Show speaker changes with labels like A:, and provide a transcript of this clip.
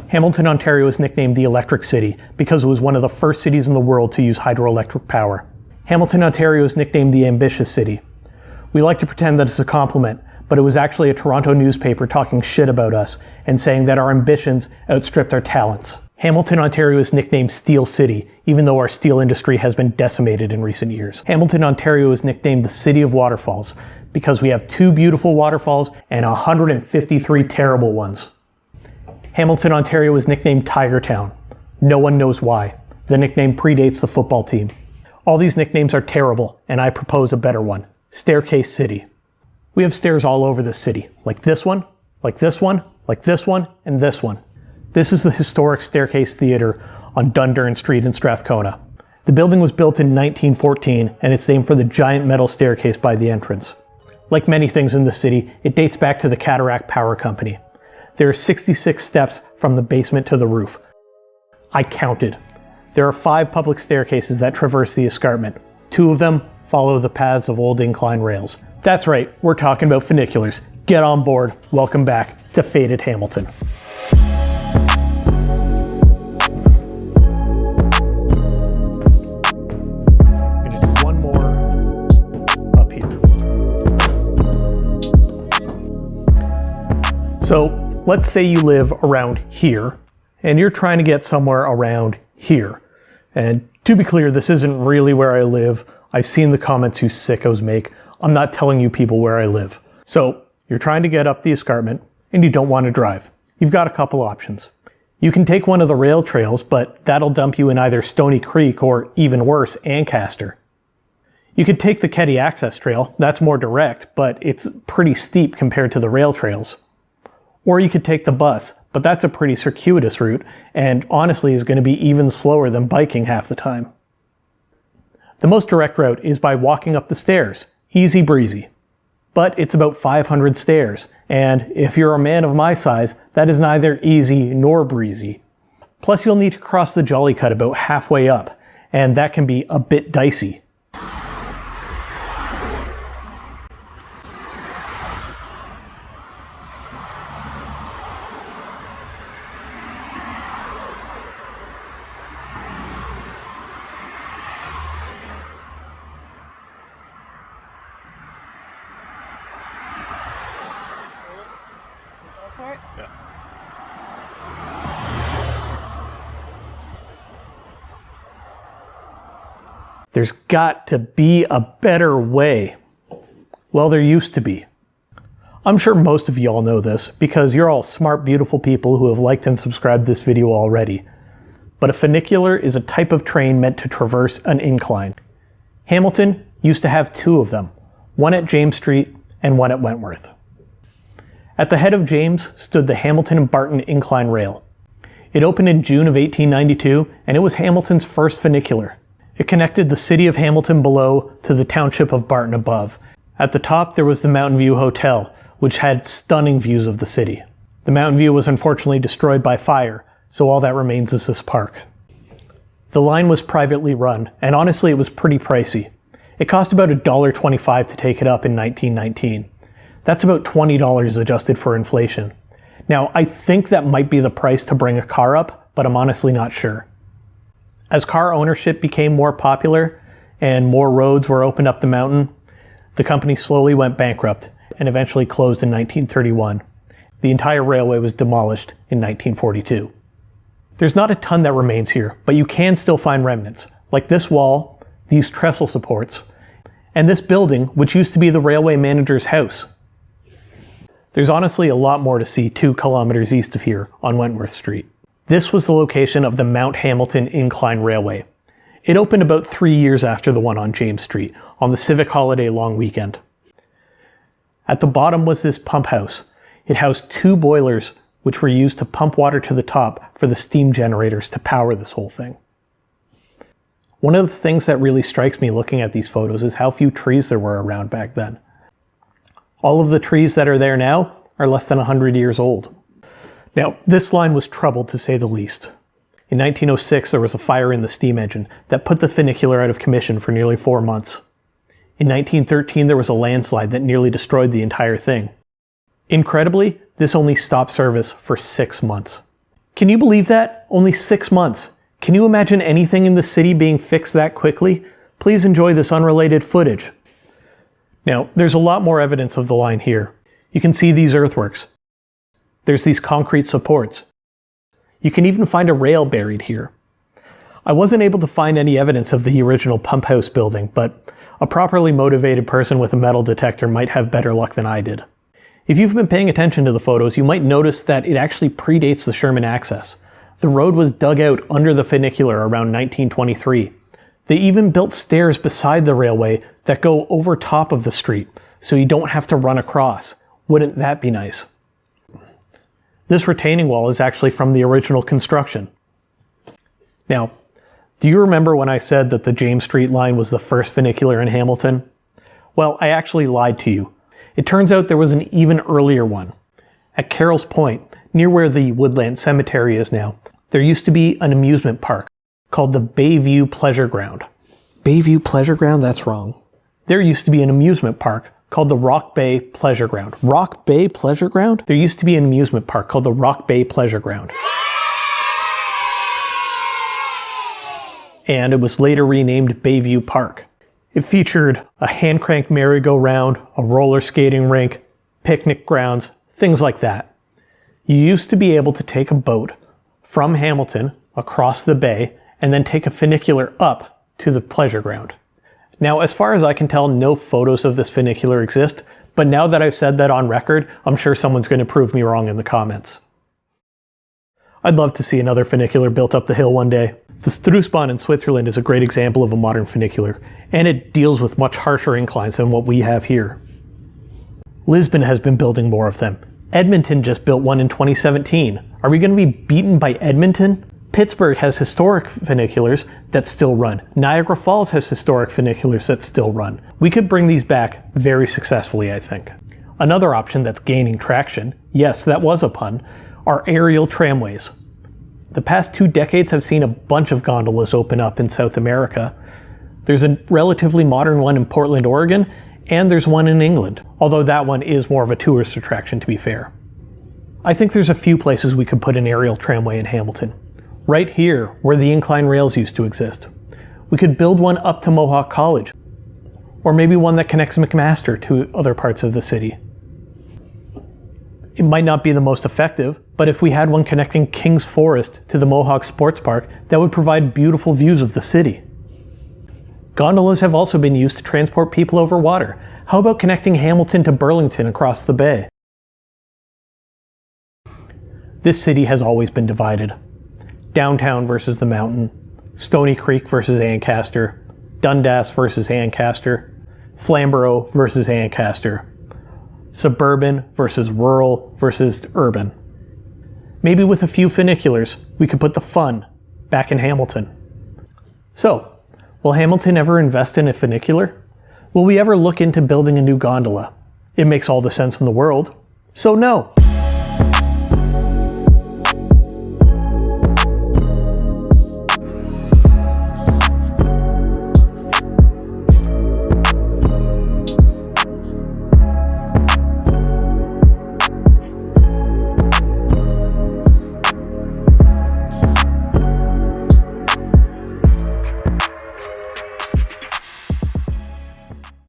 A: Hamilton, Ontario is nicknamed the Electric City because it was one of the first cities in the world to use hydroelectric power. Hamilton, Ontario is nicknamed the Ambitious City. We like to pretend that it's a compliment, but it was actually a Toronto newspaper talking shit about us and saying that our ambitions outstripped our talents. Hamilton, Ontario is nicknamed Steel City, even though our steel industry has been decimated in recent years. Hamilton, Ontario is nicknamed the City of Waterfalls because we have 2 beautiful waterfalls and 153 terrible ones. Hamilton, Ontario is nicknamed Tiger Town. No one knows why. The nickname predates the football team. All these nicknames are terrible, and I propose a better one. Staircase City. We have stairs all over this city, like this one, like this one, like this one, and this one. This is the historic Staircase Theatre on Dundurn Street in Strathcona. The building was built in 1914, and it's named for the giant metal staircase by the entrance. Like many things in the city, it dates back to the Cataract Power Company. There are 66 steps from the basement to the roof. I counted. There are 5 public staircases that traverse the escarpment. 2 of them follow the paths of old incline rails. That's right, we're talking about funiculars. Get on board. Welcome back to Faded Hamilton. So let's say you live around here and you're trying to get somewhere around here. And to be clear, this isn't really where I live. I've seen the comments you sickos make. I'm not telling you people where I live. So you're trying to get up the escarpment and you don't want to drive. You've got a couple options. You can take one of the rail trails, but that'll dump you in either Stony Creek or, even worse, Ancaster. You could take the Keddy Access Trail. That's more direct, but it's pretty steep compared to the rail trails. Or you could take the bus, but that's a pretty circuitous route, and honestly is going to be even slower than biking half the time. The most direct route is by walking up the stairs. Easy breezy. But it's about 500 stairs, and if you're a man of my size, that is neither easy nor breezy. Plus you'll need to cross the Jolly Cut about halfway up, and that can be a bit dicey. There's got to be a better way. Well, there used to be. I'm sure most of y'all know this because you're all smart, beautiful people who have liked and subscribed this video already. But a funicular is a type of train meant to traverse an incline. Hamilton used to have 2 of them, one at James Street and one at Wentworth. At the head of James stood the Hamilton and Barton Incline Rail. It opened in June of 1892 and it was Hamilton's first funicular. It connected the city of Hamilton below to the township of Barton above. At the top there was the Mountain View Hotel, which had stunning views of the city. The Mountain View was unfortunately destroyed by fire, so all that remains is this park. The line was privately run, and honestly it was pretty pricey. It cost about $1.25 to take it up in 1919. That's about $20 adjusted for inflation. Now I think that might be the price to bring a car up, but I'm honestly not sure. As car ownership became more popular and more roads were opened up the mountain, the company slowly went bankrupt and eventually closed in 1931. The entire railway was demolished in 1942. There's not a ton that remains here, but you can still find remnants, like this wall, these trestle supports, and this building, which used to be the railway manager's house. There's honestly a lot more to see 2 kilometers east of here on Wentworth Street. This was the location of the Mount Hamilton Incline Railway. It opened about 3 years after the one on James Street, on the civic holiday long weekend. At the bottom was this pump house. It housed 2 boilers, which were used to pump water to the top for the steam generators to power this whole thing. One of the things that really strikes me looking at these photos is how few trees there were around back then. All of the trees that are there now are less than 100 years old. Now, this line was troubled to say the least. In 1906, there was a fire in the steam engine that put the funicular out of commission for nearly 4 months. In 1913, there was a landslide that nearly destroyed the entire thing. Incredibly, this only stopped service for 6 months. Can you believe that? Only 6 months. Can you imagine anything in the city being fixed that quickly? Please enjoy this unrelated footage. Now, there's a lot more evidence of the line here. You can see these earthworks. There's these concrete supports. You can even find a rail buried here. I wasn't able to find any evidence of the original pump house building, but a properly motivated person with a metal detector might have better luck than I did. If you've been paying attention to the photos, you might notice that it actually predates the Sherman access. The road was dug out under the funicular around 1923. They even built stairs beside the railway that go over top of the street, so you don't have to run across. Wouldn't that be nice? This retaining wall is actually from the original construction. Now, do you remember when I said that the James Street line was the first funicular in Hamilton? Well, I actually lied to you. It turns out there was an even earlier one. At Carroll's Point, near where the Woodland Cemetery is now, there used to be an amusement park called the Bayview Pleasure Ground. Bayview Pleasure Ground? That's wrong. There used to be an amusement park called the Rock Bay Pleasure Ground. Rock Bay Pleasure Ground? There used to be an amusement park called the Rock Bay Pleasure Ground. And it was later renamed Bayview Park. It featured a hand-crank merry-go-round, a roller skating rink, picnic grounds, things like that. You used to be able to take a boat from Hamilton across the bay and then take a funicular up to the pleasure ground. Now, as far as I can tell, no photos of this funicular exist, but now that I've said that on record, I'm sure someone's going to prove me wrong in the comments. I'd love to see another funicular built up the hill one day. The Struisbahn in Switzerland is a great example of a modern funicular, and it deals with much harsher inclines than what we have here. Lisbon has been building more of them. Edmonton just built one in 2017. Are we going to be beaten by Edmonton? Pittsburgh has historic funiculars that still run. Niagara Falls has historic funiculars that still run. We could bring these back very successfully, I think. Another option that's gaining traction, yes, that was a pun, are aerial tramways. The past 2 decades have seen a bunch of gondolas open up in South America. There's a relatively modern one in Portland, Oregon, and there's one in England, although that one is more of a tourist attraction, to be fair. I think there's a few places we could put an aerial tramway in Hamilton. Right here, where the incline rails used to exist. We could build one up to Mohawk College, or maybe one that connects McMaster to other parts of the city. It might not be the most effective, but if we had one connecting King's Forest to the Mohawk Sports Park, that would provide beautiful views of the city. Gondolas have also been used to transport people over water. How about connecting Hamilton to Burlington across the bay? This city has always been divided. Downtown versus the mountain, Stony Creek versus Ancaster, Dundas versus Ancaster, Flamborough versus Ancaster, suburban versus rural versus urban. Maybe with a few funiculars, we could put the fun back in Hamilton. So, will Hamilton ever invest in a funicular? Will we ever look into building a new gondola? It makes all the sense in the world. So no.